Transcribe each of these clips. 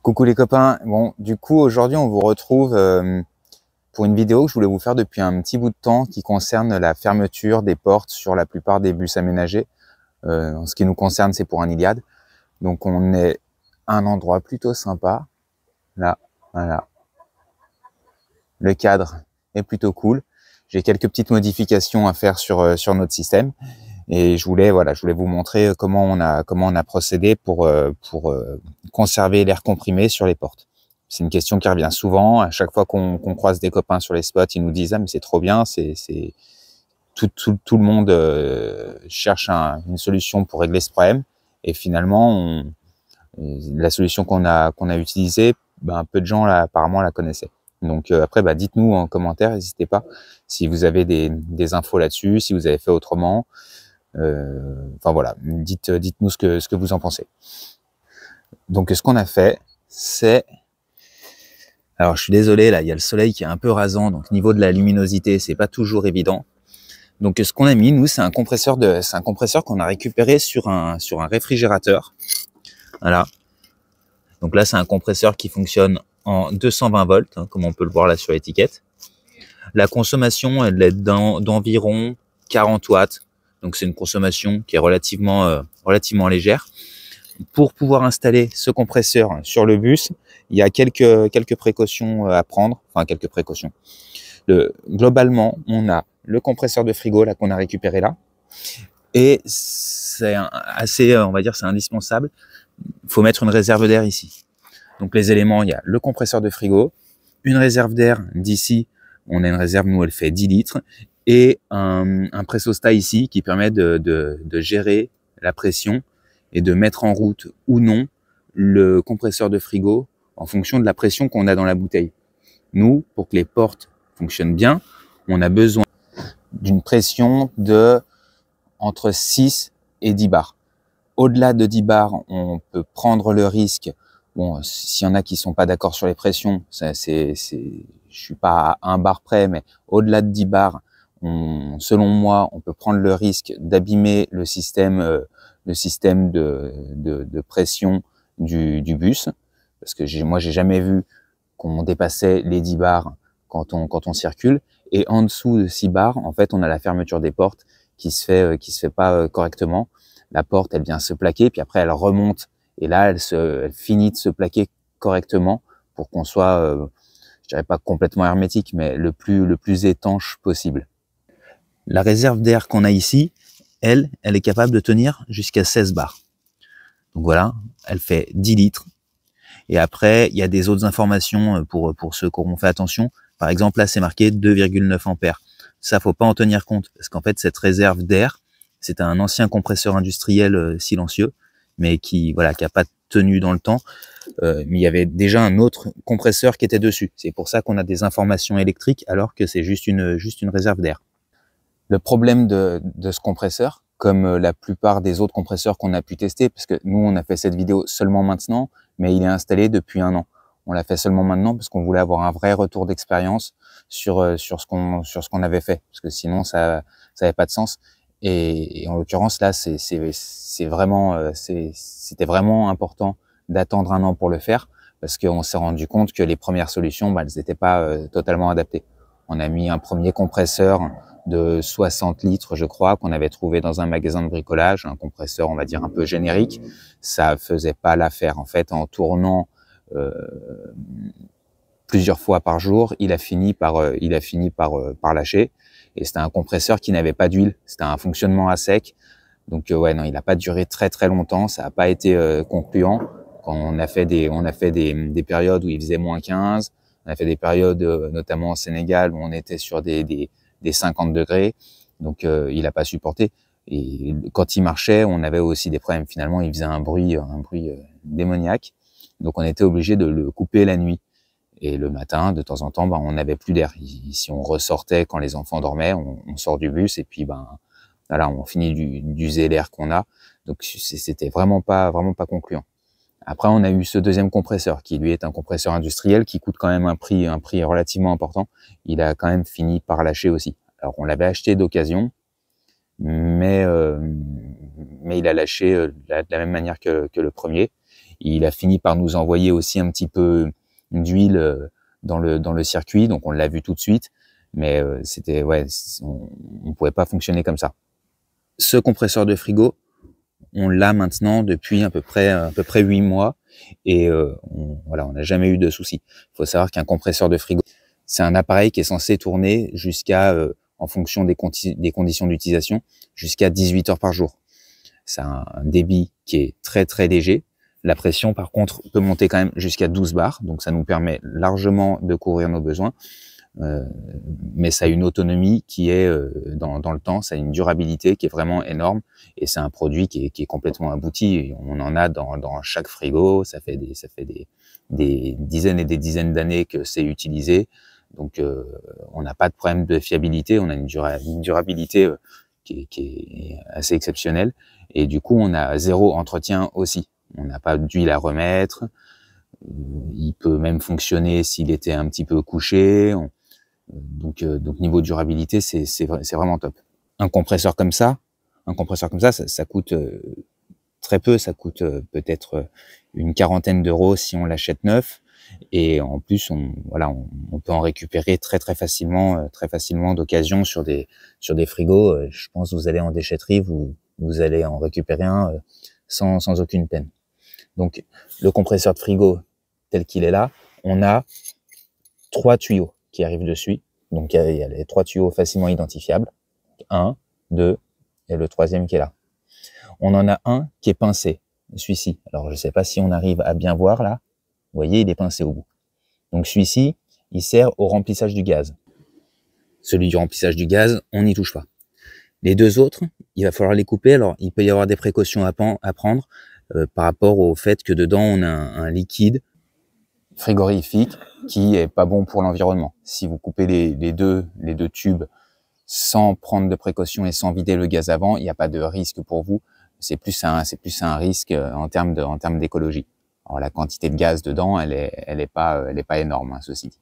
Coucou les copains, bon du coup aujourd'hui on vous retrouve pour une vidéo que je voulais vous faire depuis un petit bout de temps qui concerne la fermeture des portes sur la plupart des bus aménagés. En ce qui nous concerne c'est pour un Iliad, donc on est à un endroit plutôt sympa, là, voilà, le cadre est plutôt cool. J'ai quelques petites modifications à faire sur notre système. Et je voulais vous montrer comment on a procédé pour conserver l'air comprimé sur les portes. C'est une question qui revient souvent. À chaque fois qu'on croise des copains sur les spots, ils nous disent ah mais c'est trop bien, tout le monde cherche une solution pour régler ce problème. Et finalement, la solution qu'on a utilisée, peu de gens là, apparemment la connaissaient. Donc après, dites-nous en commentaire, n'hésitez pas si vous avez des infos là-dessus, si vous avez fait autrement. Enfin voilà, dites-nous ce que vous en pensez. Donc ce qu'on a fait, c'est... Alors je suis désolé, là il y a le soleil qui est un peu rasant, donc niveau de la luminosité, c'est pas toujours évident. Donc ce qu'on a mis, nous, c'est un compresseur qu'on a récupéré sur un réfrigérateur. Voilà. Donc là, c'est un compresseur qui fonctionne en 220 volts, comme on peut le voir là sur l'étiquette. La consommation, elle est d'environ 40 watts. Donc c'est une consommation qui est relativement légère. Pour pouvoir installer ce compresseur sur le bus, il y a quelques précautions à prendre. Enfin, quelques précautions. Globalement, on a le compresseur de frigo là qu'on a récupéré là. Et c'est on va dire, c'est indispensable. Il faut mettre une réserve d'air ici. Donc les éléments, il y a le compresseur de frigo, une réserve d'air d'ici. On a une réserve, nous, elle fait 10 litres. Et un pressostat ici qui permet de gérer la pression et de mettre en route ou non le compresseur de frigo en fonction de la pression qu'on a dans la bouteille. Nous, pour que les portes fonctionnent bien, on a besoin d'une pression de entre 6 et 10 bars. Au-delà de 10 bars, on peut prendre le risque. Bon, s'il y en a qui sont pas d'accord sur les pressions, je suis pas à 1 bar près, mais au-delà de 10 bars, selon moi, on peut prendre le risque d'abîmer le système de pression du bus, parce que moi j'ai jamais vu qu'on dépassait les 10 bars quand on circule. Et en dessous de 6 bars, en fait, on a la fermeture des portes qui se fait pas correctement. La porte, elle vient se plaquer, puis après elle remonte, et là elle finit de se plaquer correctement pour qu'on soit, je dirais pas complètement hermétique, mais le plus étanche possible. La réserve d'air qu'on a ici, elle est capable de tenir jusqu'à 16 bars. Donc voilà, elle fait 10 litres. Et après, il y a des autres informations pour ceux qui auront fait attention. Par exemple, là, c'est marqué 2,9 ampères. Ça, faut pas en tenir compte, parce qu'en fait, cette réserve d'air, c'est un ancien compresseur industriel silencieux, mais qui a pas tenu dans le temps. Mais il y avait déjà un autre compresseur qui était dessus. C'est pour ça qu'on a des informations électriques, alors que c'est juste une réserve d'air. Le problème de ce compresseur, comme la plupart des autres compresseurs qu'on a pu tester, parce que nous, on a fait cette vidéo seulement maintenant, mais il est installé depuis 1 an. On l'a fait seulement maintenant parce qu'on voulait avoir un vrai retour d'expérience sur ce qu'on avait fait, parce que sinon ça avait pas de sens. Et en l'occurrence là, c'était vraiment important d'attendre 1 an pour le faire, parce qu'on s'est rendu compte que les premières solutions, elles n'étaient pas totalement adaptées. On a mis un premier compresseur de 60 litres, je crois, qu'on avait trouvé dans un magasin de bricolage, un compresseur, on va dire, un peu générique. Ça faisait pas l'affaire. En fait, en tournant plusieurs fois par jour, il a fini par lâcher. Et c'était un compresseur qui n'avait pas d'huile. C'était un fonctionnement à sec. Donc ouais, non, il n'a pas duré très très longtemps. Ça n'a pas été concluant. Quand on a fait des périodes où il faisait -15, on a fait des périodes, notamment au Sénégal, où on était sur des 50 degrés. Donc il n'a pas supporté. Et quand il marchait, on avait aussi des problèmes. Finalement, il faisait un bruit démoniaque. Donc on était obligé de le couper la nuit. Et le matin, de temps en temps, on n'avait plus d'air. Si on ressortait quand les enfants dormaient, on sort du bus et puis voilà, on finit d'user l'air qu'on a. Donc c'était vraiment pas concluant. Après, on a eu ce deuxième compresseur qui lui est un compresseur industriel qui coûte quand même un prix relativement important. Il a quand même fini par lâcher aussi. Alors on l'avait acheté d'occasion, mais il a lâché de la même manière que le premier. Il a fini par nous envoyer aussi un petit peu d'huile dans le circuit, donc on l'a vu tout de suite, mais c'était on pouvait pas fonctionner comme ça. Ce compresseur de frigo, on l'a maintenant depuis à peu près 8 mois et on n'a jamais eu de soucis. Il faut savoir qu'un compresseur de frigo, c'est un appareil qui est censé tourner jusqu'à, en fonction des conditions d'utilisation, jusqu'à 18 heures par jour. C'est un débit qui est très très léger. La pression, par contre, peut monter quand même jusqu'à 12 bars, donc ça nous permet largement de couvrir nos besoins. Mais ça a une autonomie qui est dans le temps, ça a une durabilité qui est vraiment énorme et c'est un produit qui est complètement abouti. On en a dans chaque frigo, ça fait des dizaines et des dizaines d'années que c'est utilisé, donc on n'a pas de problème de fiabilité, on a une durabilité qui est assez exceptionnelle et du coup on a 0 entretien aussi. On n'a pas d'huile à remettre, il peut même fonctionner s'il était un petit peu couché. Donc niveau durabilité, c'est vraiment top. Un compresseur comme ça, ça coûte très peu, ça coûte peut-être une quarantaine d'euros si on l'achète neuf. Et en plus, on peut en récupérer très facilement d'occasion sur des frigos. Je pense que vous allez en déchetterie, vous allez en récupérer un sans aucune peine. Donc le compresseur de frigo tel qu'il est là, on a 3 tuyaux qui arrivent dessus. Donc il y a les 3 tuyaux facilement identifiables. 1, 2 et le 3e qui est là. On en a un qui est pincé, celui-ci. Alors je sais pas si on arrive à bien voir là. Vous voyez, il est pincé au bout. Donc celui-ci, il sert au remplissage du gaz. Celui du remplissage du gaz, on n'y touche pas. Les 2 autres, il va falloir les couper. Alors il peut y avoir des précautions à prendre par rapport au fait que dedans on a un liquide frigorifique qui est pas bon pour l'environnement. Si vous coupez les deux tubes sans prendre de précautions et sans vider le gaz avant, il n'y a pas de risque pour vous. C'est plus un risque en termes d'écologie. Alors la quantité de gaz dedans, elle est pas énorme, hein, ceci dit.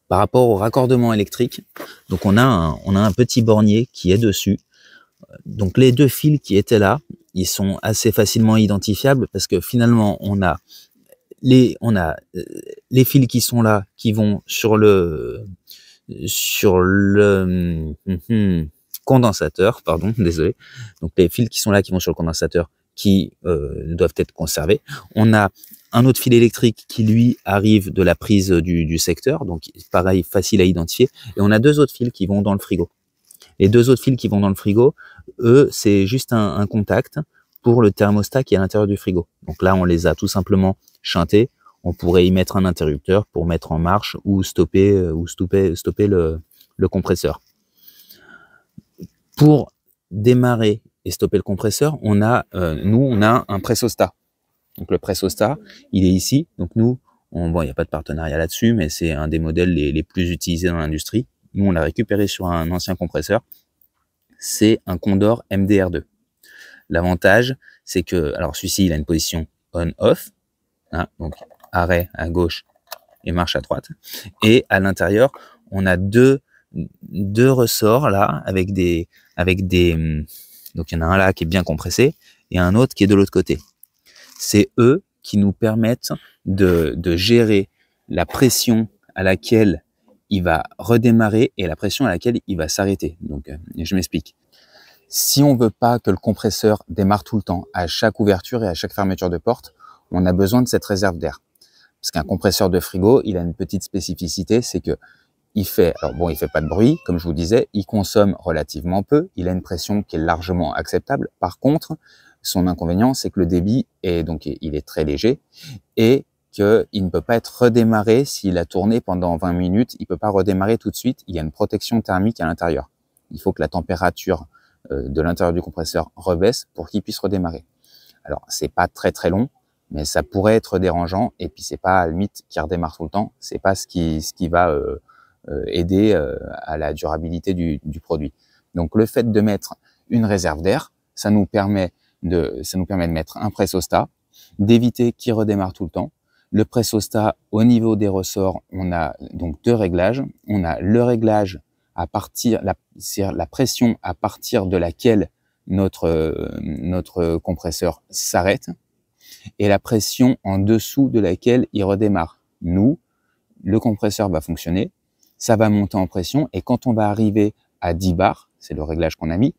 Par rapport au raccordement électrique, donc on a un petit bornier qui est dessus. Donc les 2 fils qui étaient là, ils sont assez facilement identifiables parce que finalement on a les fils qui sont là, qui vont sur le condensateur, pardon, désolé. Donc les fils qui sont là, qui vont sur le condensateur, qui doivent être conservés. On a un autre fil électrique qui lui arrive de la prise du secteur, donc pareil, facile à identifier. Et on a 2 autres fils qui vont dans le frigo. Les 2 autres fils qui vont dans le frigo, eux, c'est juste un contact pour le thermostat qui est à l'intérieur du frigo. Donc là, on les a tout simplement chantés. On pourrait y mettre un interrupteur pour mettre en marche ou stopper le compresseur. Pour démarrer et stopper le compresseur, on a un pressostat. Donc le pressostat, il est ici. Donc nous, il n'y a pas de partenariat là-dessus, mais c'est un des modèles les plus utilisés dans l'industrie. Nous, on l'a récupéré sur un ancien compresseur. C'est un Condor MDR2. L'avantage, c'est que, alors celui-ci, il a une position on-off, hein, donc arrêt à gauche et marche à droite. Et à l'intérieur, on a deux ressorts là avec des donc il y en a un là qui est bien compressé et un autre qui est de l'autre côté. C'est eux qui nous permettent de gérer la pression à laquelle il va redémarrer et la pression à laquelle il va s'arrêter. Donc je m'explique. Si on veut pas que le compresseur démarre tout le temps, à chaque ouverture et à chaque fermeture de porte, on a besoin de cette réserve d'air. Parce qu'un compresseur de frigo, il a une petite spécificité, c'est que il fait pas de bruit, comme je vous disais, il consomme relativement peu, il a une pression qui est largement acceptable. Par contre, son inconvénient, c'est que le débit il est très léger et qu'il ne peut pas être redémarré s'il a tourné pendant 20 minutes, il peut pas redémarrer tout de suite, il y a une protection thermique à l'intérieur. Il faut que la température de l'intérieur du compresseur rebaisse pour qu'il puisse redémarrer. Alors, c'est pas très long, mais ça pourrait être dérangeant et puis c'est pas à la limite qui redémarre tout le temps, c'est pas ce qui va aider à la durabilité du produit. Donc le fait de mettre une réserve d'air, ça nous permet de mettre un pressostat, d'éviter qu'il redémarre tout le temps. Le pressostat, au niveau des ressorts, on a donc 2 réglages. On a le réglage à partir la pression à partir de laquelle notre compresseur s'arrête. et la pression en dessous de laquelle il redémarre. Nous, le compresseur va fonctionner, ça va monter en pression, et quand on va arriver à 10 bars, c'est le réglage qu'on a mis,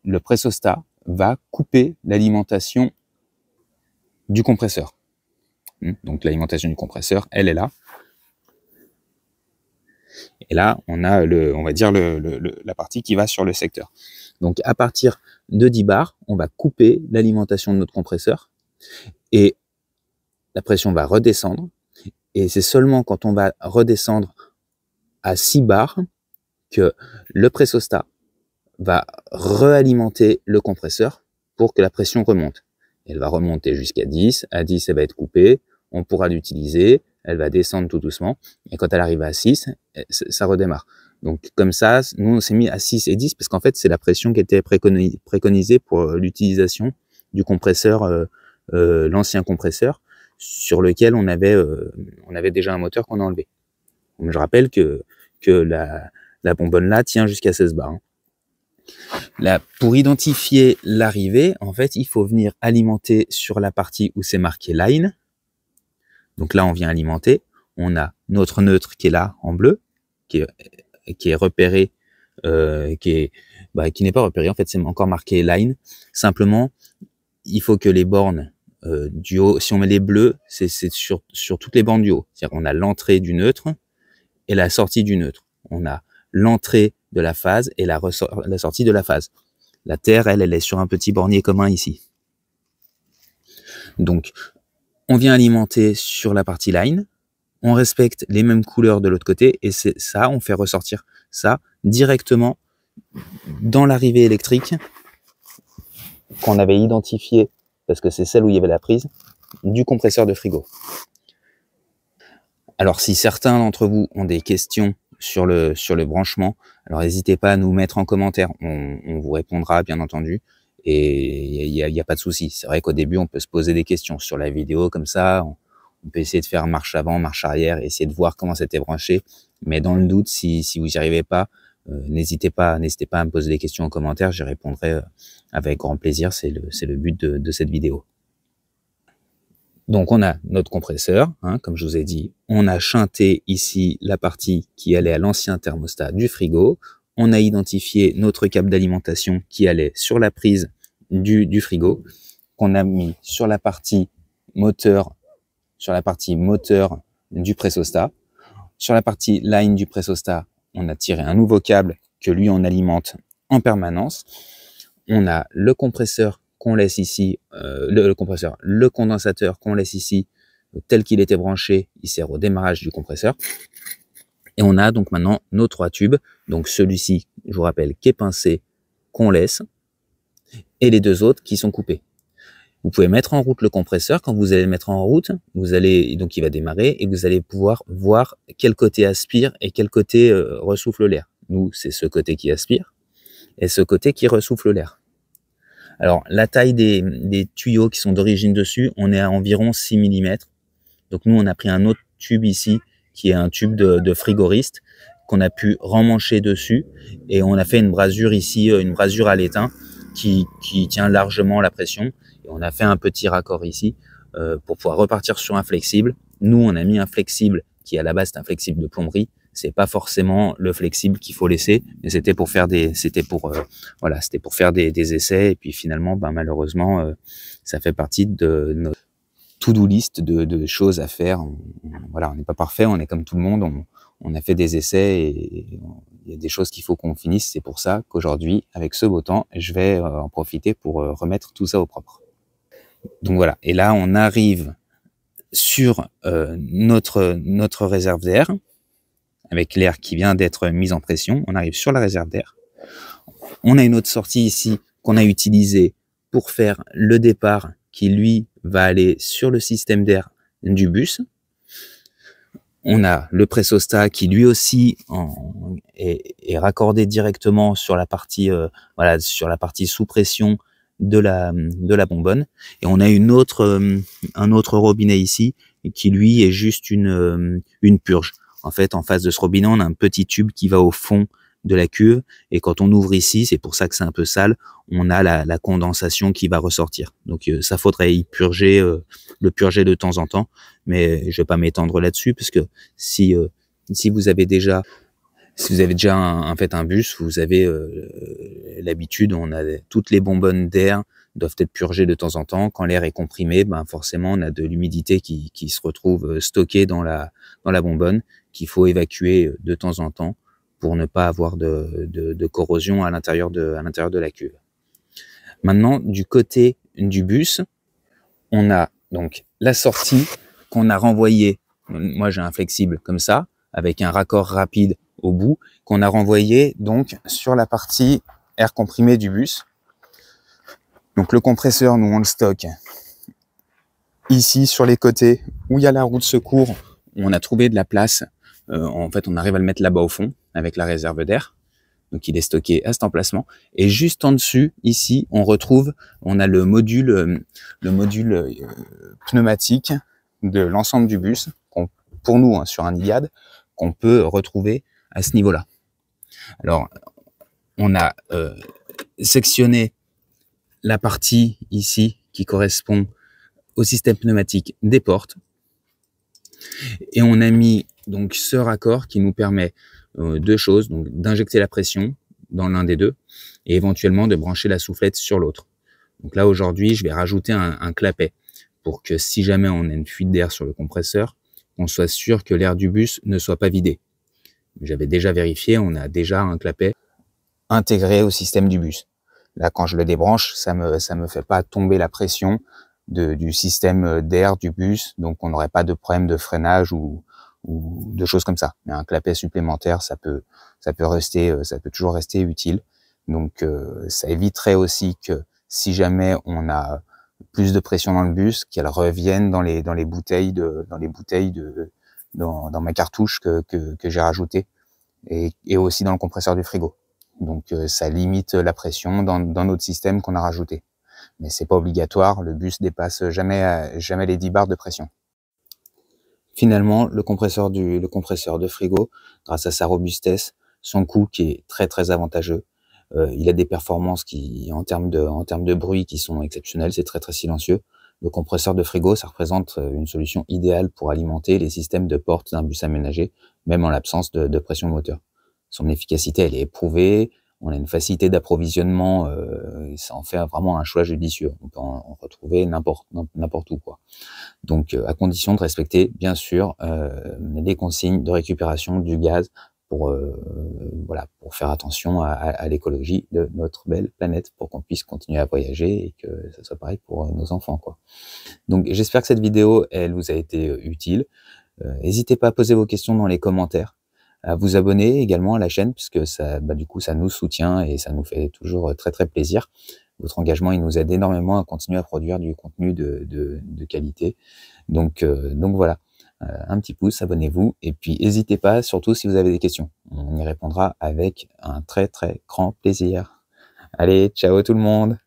le pressostat va couper l'alimentation du compresseur. Donc l'alimentation du compresseur, elle est là. Et là, on a on va dire la partie qui va sur le secteur. Donc à partir de 10 bars, on va couper l'alimentation de notre compresseur et la pression va redescendre. Et c'est seulement quand on va redescendre à 6 bars que le pressostat va réalimenter le compresseur pour que la pression remonte. Elle va remonter jusqu'à 10. À 10, elle va être coupée. On pourra l'utiliser. Elle va descendre tout doucement. Et quand elle arrive à 6, ça redémarre. Donc, comme ça, nous, on s'est mis à 6 et 10 parce qu'en fait, c'est la pression qui était préconisée pour l'utilisation du compresseur, l'ancien compresseur, sur lequel on avait déjà un moteur qu'on a enlevé. Donc, je rappelle que la bonbonne là tient jusqu'à 16 bars. Là, pour identifier l'arrivée, en fait, il faut venir alimenter sur la partie où c'est marqué line. Donc là, on vient alimenter. On a notre neutre qui est là en bleu, qui est repéré, qui n'est pas repéré. En fait, c'est encore marqué line. Simplement, il faut que les bornes du haut, si on met les bleus, c'est sur toutes les bornes du haut. C'est-à-dire qu'on a l'entrée du neutre et la sortie du neutre. On a l'entrée de la phase et la sortie de la phase. La terre, elle est sur un petit bornier commun ici. Donc, on vient alimenter sur la partie line, on respecte les mêmes couleurs de l'autre côté, et c'est ça, on fait ressortir ça directement dans l'arrivée électrique qu'on avait identifiée, parce que c'est celle où il y avait la prise, du compresseur de frigo. Alors, si certains d'entre vous ont des questions sur le branchement, alors n'hésitez pas à nous mettre en commentaire, on vous répondra bien entendu, et il y a pas de souci. C'est vrai qu'au début on peut se poser des questions sur la vidéo comme ça, on peut essayer de faire marche avant, marche arrière, essayer de voir comment c'était branché, mais dans le doute, si vous n'y arrivez pas, n'hésitez pas à me poser des questions en commentaire, j'y répondrai avec grand plaisir, c'est le but de cette vidéo. Donc on a notre compresseur, comme je vous ai dit, on a shunté ici la partie qui allait à l'ancien thermostat du frigo, on a identifié notre câble d'alimentation qui allait sur la prise du frigo, qu'on a mis sur la partie moteur du pressostat. Sur la partie line du pressostat, on a tiré un nouveau câble que lui on alimente en permanence. On a le compresseur qu'on laisse ici, le condensateur qu'on laisse ici, tel qu'il était branché, il sert au démarrage du compresseur. Et on a donc maintenant nos 3 tubes, donc celui-ci, je vous rappelle, qui est pincé, qu'on laisse, et les 2 autres qui sont coupés. Vous pouvez mettre en route le compresseur. Quand vous allez le mettre en route, donc il va démarrer et vous allez pouvoir voir quel côté aspire et quel côté ressouffle l'air. Nous, c'est ce côté qui aspire et ce côté qui ressouffle l'air. Alors, la taille des tuyaux qui sont d'origine dessus, on est à environ 6 mm. Donc nous, on a pris un autre tube ici, qui est un tube de frigoriste, qu'on a pu remmancher dessus. Et on a fait une brasure ici, une brasure à l'étain, qui tient largement la pression. Et on a fait un petit raccord ici, pour pouvoir repartir sur un flexible. Nous, on a mis un flexible, qui à la base, c'est un flexible de plomberie. C'est pas forcément le flexible qu'il faut laisser, mais c'était pour faire des essais. Et puis finalement, malheureusement, ça fait partie de notre to-do list de choses à faire. On n'est pas parfait, on est comme tout le monde. On a fait des essais et il y a des choses qu'il faut qu'on finisse. C'est pour ça qu'aujourd'hui, avec ce beau temps, je vais en profiter pour remettre tout ça au propre. Donc voilà. Et là, on arrive sur notre réserve d'air, avec l'air qui vient d'être mis en pression. On arrive sur la réserve d'air. On a une autre sortie ici qu'on a utilisée pour faire le départ qui, lui, va aller sur le système d'air du bus. On a le pressostat qui, lui aussi, est raccordé directement sur la partie, sur la partie sous pression de la bonbonne. Et on a un autre robinet ici qui, lui, est juste une purge. En fait, en face de ce robinet, on a un petit tube qui va au fond de la cuve. Et quand on ouvre ici, c'est pour ça que c'est un peu sale, on a la condensation qui va ressortir. Donc ça faudrait y purger, le purger de temps en temps. Mais je vais pas m'étendre là-dessus parce que si vous avez déjà en fait un bus, vous avez l'habitude, on a toutes les bonbonnes d'air doivent être purgées de temps en temps. Quand l'air est comprimé, ben forcément on a de l'humidité qui se retrouve stockée dans la bonbonne, qu'il faut évacuer de temps en temps pour ne pas avoir de corrosion à l'intérieur de la cuve. Maintenant, du côté du bus, on a donc la sortie qu'on a renvoyée. Moi j'ai un flexible comme ça, avec un raccord rapide au bout, qu'on a renvoyé donc sur la partie air comprimé du bus. Donc le compresseur, nous on le stocke ici sur les côtés où il y a la roue de secours, où on a trouvé de la place. En fait, on arrive à le mettre là-bas au fond avec la réserve d'air. Donc il est stocké à cet emplacement. Et juste en dessus, ici, on a le module pneumatique de l'ensemble du bus, pour nous, hein, sur un Iliad, qu'on peut retrouver à ce niveau-là. Alors, on a sectionné la partie ici qui correspond au système pneumatique des portes. Et on a mis donc ce raccord qui nous permet deux choses, donc d'injecter la pression dans l'un des deux et éventuellement de brancher la soufflette sur l'autre. Donc là aujourd'hui, je vais rajouter un clapet pour que si jamais on a une fuite d'air sur le compresseur, on soit sûr que l'air du bus ne soit pas vidé. J'avais déjà vérifié, on a déjà un clapet intégré au système du bus. Là, quand je le débranche, ça me fait pas tomber la pression du système d'air du bus, donc on n'aurait pas de problème de freinage ou de choses comme ça. Mais un clapet supplémentaire, ça peut toujours rester utile. Donc ça éviterait aussi que si jamais on a plus de pression dans le bus, qu'elle revienne dans ma cartouche que j'ai rajoutée et aussi dans le compresseur du frigo. Donc ça limite la pression dans notre système qu'on a rajouté. Mais c'est pas obligatoire, le bus dépasse jamais les 10 bars de pression. Finalement, le compresseur de frigo, grâce à sa robustesse, son coût qui est très très avantageux, il a des performances qui, en termes de bruit, qui sont exceptionnelles, c'est très très silencieux. Le compresseur de frigo, ça représente une solution idéale pour alimenter les systèmes de porte d'un bus aménagé, même en l'absence de pression moteur. Son efficacité, elle est éprouvée, on a une facilité d'approvisionnement, ça en fait vraiment un choix judicieux. On peut en retrouver n'importe où, quoi. Donc, à condition de respecter, bien sûr, les consignes de récupération du gaz pour faire attention à l'écologie de notre belle planète, pour qu'on puisse continuer à voyager et que ça soit pareil pour nos enfants, quoi. Donc, j'espère que cette vidéo, elle vous a été utile. N'hésitez pas à poser vos questions dans les commentaires, à vous abonner également à la chaîne, puisque ça, du coup, ça nous soutient et ça nous fait toujours très très plaisir. Votre engagement, il nous aide énormément à continuer à produire du contenu de qualité. Donc voilà, un petit pouce, abonnez-vous, et puis n'hésitez pas, surtout si vous avez des questions. On y répondra avec un très très grand plaisir. Allez, ciao tout le monde!